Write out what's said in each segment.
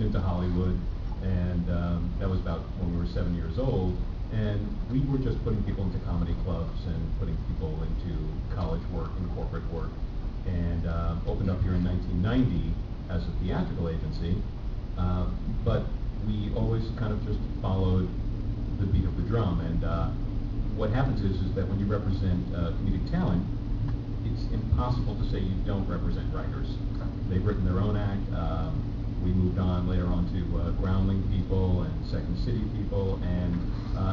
into Hollywood, and that was about when we were 7 years old. And we were just putting people into comedy clubs and putting people into college work and corporate work. And opened up here in 1990 as a theatrical agency. But we always kind of just followed the beat of the drum. And what happens is that when you represent comedic talent, it's impossible to say you don't represent writers. They've written their own act. We moved on later on to Groundling people and Second City people, and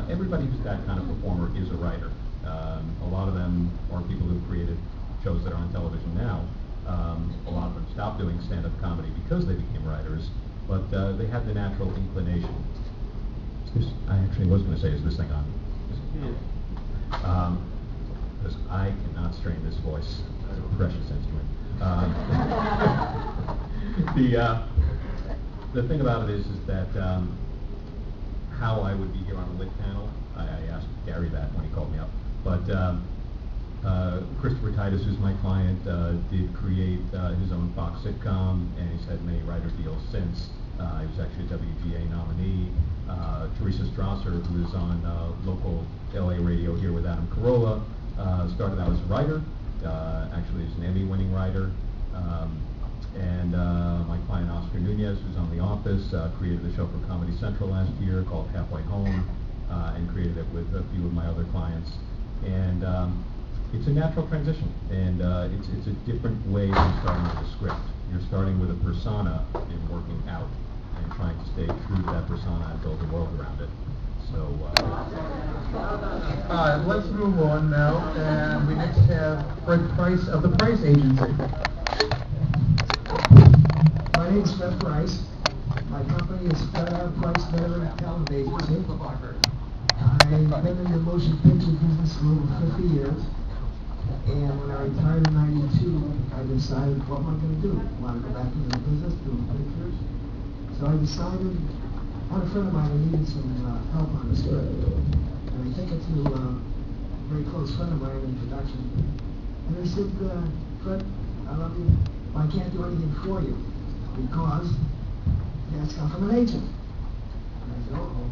everybody who's that kind of performer is a writer. A lot of them are people who've created shows that are on television now. A lot of them stopped doing stand-up comedy because they became writers, but they had the natural inclination. I actually was going to say, is this thing on? Because I cannot strain this voice. It's a precious instrument. The thing about it is that how I would be here on a lit panel, I asked Gary that when he called me up, but Christopher Titus, who's my client, did create his own Fox sitcom, and he's had many writer deals since. He was actually a WGA nominee. Teresa Strasser, who is on local LA radio here with Adam Carolla, started out as a writer, actually is an Emmy-winning writer. And my client Oscar Nunez, who's on The Office, created a show for Comedy Central last year called Halfway Home, and created it with a few of my other clients. And it's a natural transition, and it's a different way than starting with a script. You're starting with a persona and working out, and trying to stay true to that persona and build a world around it. So. Let's move on now, and we next have Fred Price of the Price Agency. My name is Fred Price. My company is Fred R. Price Beverly Talent Agency. I've been in the motion picture business for over 50 years. And when I retired in 92, I decided, what am I going to do? I want to go back into the business, doing pictures. So I decided, one friend of mine needed some help on the script. And I think it to a very close friend of mine in production. And I said, Fred, I love you, but I can't do anything for you because it has come from an agent. And I said, uh-oh.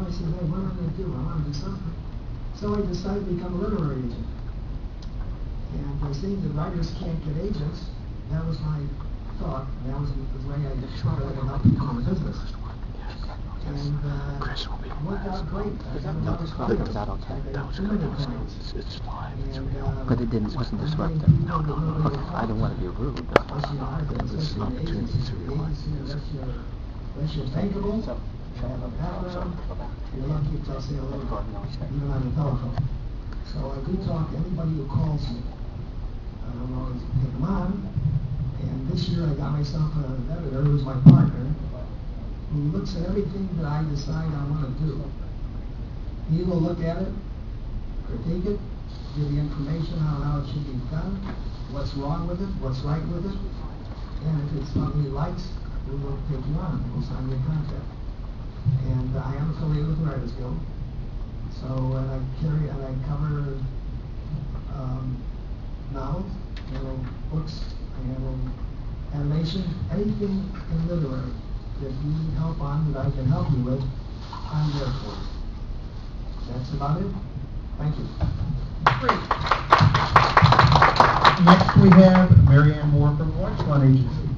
I said, hey, what am I going to do? I want to do something. So I decided to become a literary agent. And seeing that writers can't get agents, that was my thought. And that was the way I started to help people in business. And worked out great. Is that okay? That was good. It's fine. It's real. But it wasn't disruptive. No. Okay, I don't want to be rude, but it was an opportunity to realize this. Unless you're bankable, you have a background, you're lucky if I say a little, even on the telephone. So I do talk to anybody who calls me. I don't always take them on. And this year I got myself an editor who's my partner, who looks at everything that I decide I want to do. He will look at it, critique it, give the information on how it should be done, what's wrong with it, what's right with it, and if it's something he likes, we will take you on. We'll sign you a contract. And I am affiliated with the Writers Guild. So, and I cover novels, I handle books, I handle animation, anything in literary that you need help on that I can help you with, I'm there for you. That's about it. Thank you. Great. Next we have Mary Ann Moore from Watchline Agency.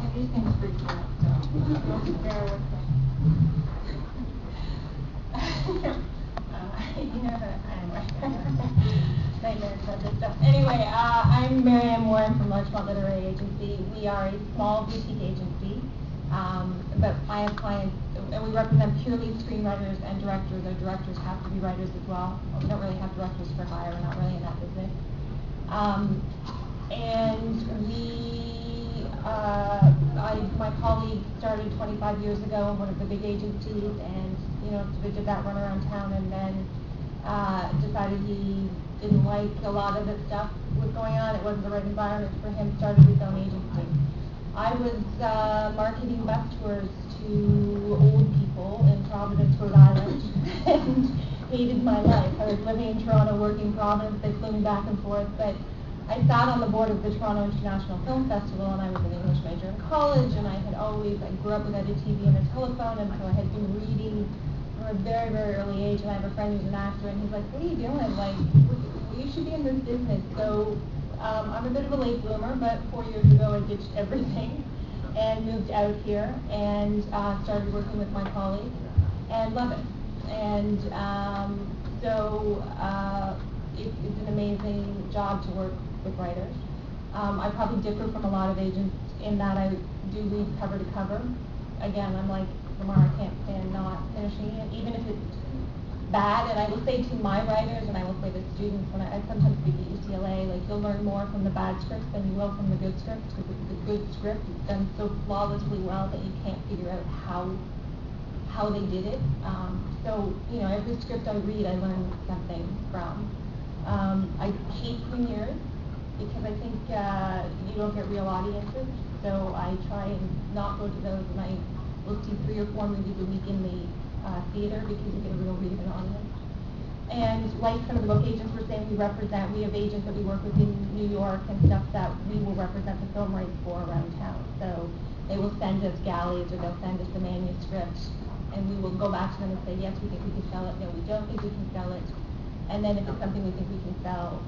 Everything's pretty good, so bear with me. Anyway, I'm Mary Ann Moore from Larchmont Literary Agency. We are a small boutique agency, but I have clients, and we represent purely screenwriters and directors. Our directors have to be writers as well. We don't really have directors for hire. We're not really in that business. And my colleague started 25 years ago in one of the big agencies, and did that run around town, and then decided he didn't like a lot of the stuff was going on. It wasn't the right environment for him. Started his own agency. I was marketing bus tours to old people in Providence, Rhode Island, and hated my life. I was living in Toronto, working in Providence. They flew me back and forth, but I sat on the board of the Toronto International Film Festival, and I was an English major in college, and I grew up without a TV and a telephone, and so I had been reading from a very, very early age, and I have a friend who's an actor, and he's like, what are you doing? Like, you should be in this business. So I'm a bit of a late bloomer, but 4 years ago I ditched everything and moved out here and started working with my colleagues and love it. And it's an amazing job to work with writers. I probably differ from a lot of agents in that I do read cover to cover. Again, I'm like Lamar, I can't stand not finishing it, even if it's bad. And I will say to my writers, and I will say to students, when I sometimes speak at UCLA, like, you'll learn more from the bad scripts than you will from the good scripts, because the good script is done so flawlessly well that you can't figure out how they did it. Every script I read, I learn something from. I hate premieres because I think you don't get real audiences, so I try and not go to those, and I will see 3 or 4 movies a week in the theater because you get a real read of an audience. And like some of the book agents were saying, we have agents that we work with in New York and stuff that we will represent the film rights for around town. So they will send us galleys, or they'll send us the manuscript, and we will go back to them and say, yes, we think we can sell it, no, we don't think we can sell it. And then if it's something we think we can sell,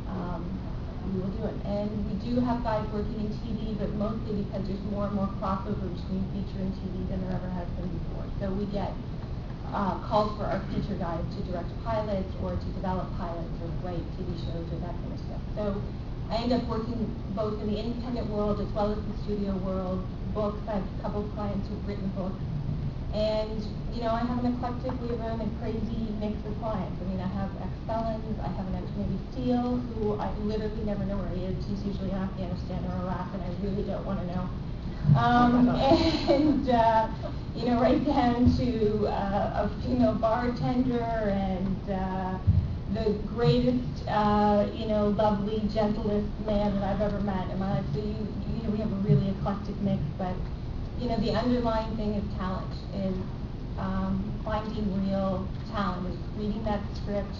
we will do it. And we do have guys working in TV, but mostly because there's more and more crossover between feature and TV than there ever has been before. So we get calls for our feature guys to direct pilots or to develop pilots or write TV shows or that kind of stuff. So I end up working both in the independent world as well as the studio world. Books, I have a couple of clients who've written books. And, I have an eclectic, we have a crazy mix of clients. I mean, I have ex-felons, I have an ex-Navy SEAL who I literally never know where he is. He's usually in Afghanistan or Iraq, and I really don't want to know. Right down to a female bartender and the greatest, lovely, gentlest man that I've ever met in my life. So we have a really eclectic mix, but the underlying thing is talent, is finding real talent, is reading that script,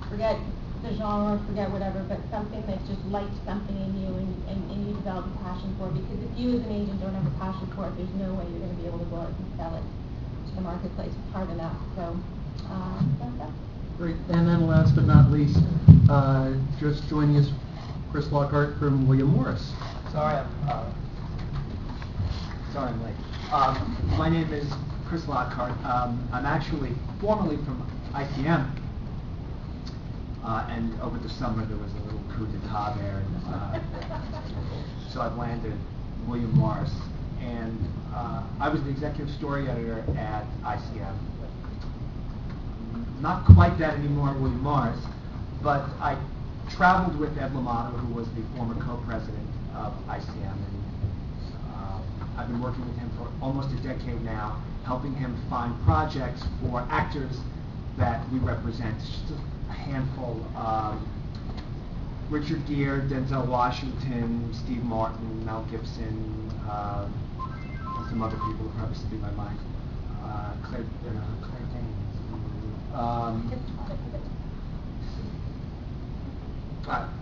forget the genre, forget whatever, but something that just lights something in you and you develop a passion for. Because if you as an agent don't have a passion for it, there's no way you're going to be able to go out and sell it to the marketplace. It's hard enough. So that's that. Great. And then last but not least, just joining us, Chris Lockhart from William Morris. Sorry I'm late. My name is Chris Lockhart. I'm actually formerly from ICM, and over the summer there was a little coup d'etat there, and so I've landed at William Morris, and I was the executive story editor at ICM. Not quite that anymore at William Morris, but I traveled with Ed Lamato, who was the former co-president of ICM, and I've been working with him for almost a decade now, helping him find projects for actors that we represent. Just a handful: Richard Gere, Denzel Washington, Steve Martin, Mel Gibson, some other people who probably slipping my mind. Claire Danes.